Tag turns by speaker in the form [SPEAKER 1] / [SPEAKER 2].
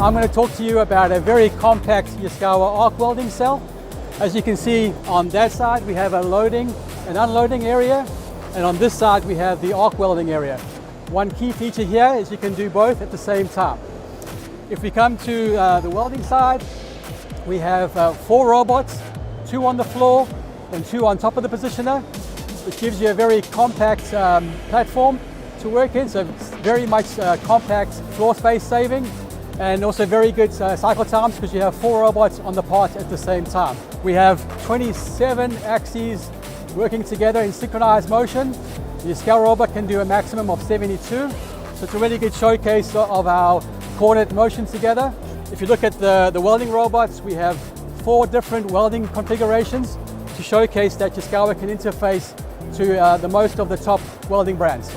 [SPEAKER 1] I'm going to talk to you about a very compact Yaskawa arc welding cell. As you can see, on that side we have a loading and unloading area, and on this side we have the arc welding area. One key feature here is you can do both at the same time. If we come to the welding side, we have 4 robots, 2 on the floor and 2 on top of the positioner, which gives you a very compact platform to work in, so it's very much compact floor space saving, and also very good cycle times because you have 4 robots on the part at the same time. We have 27 axes working together in synchronized motion. The Yaskawa robot can do a maximum of 72, so it's a really good showcase of our coordinate motion together. If you look at the welding robots, we have 4 different welding configurations to showcase that Yaskawa can interface to the most of the top welding brands.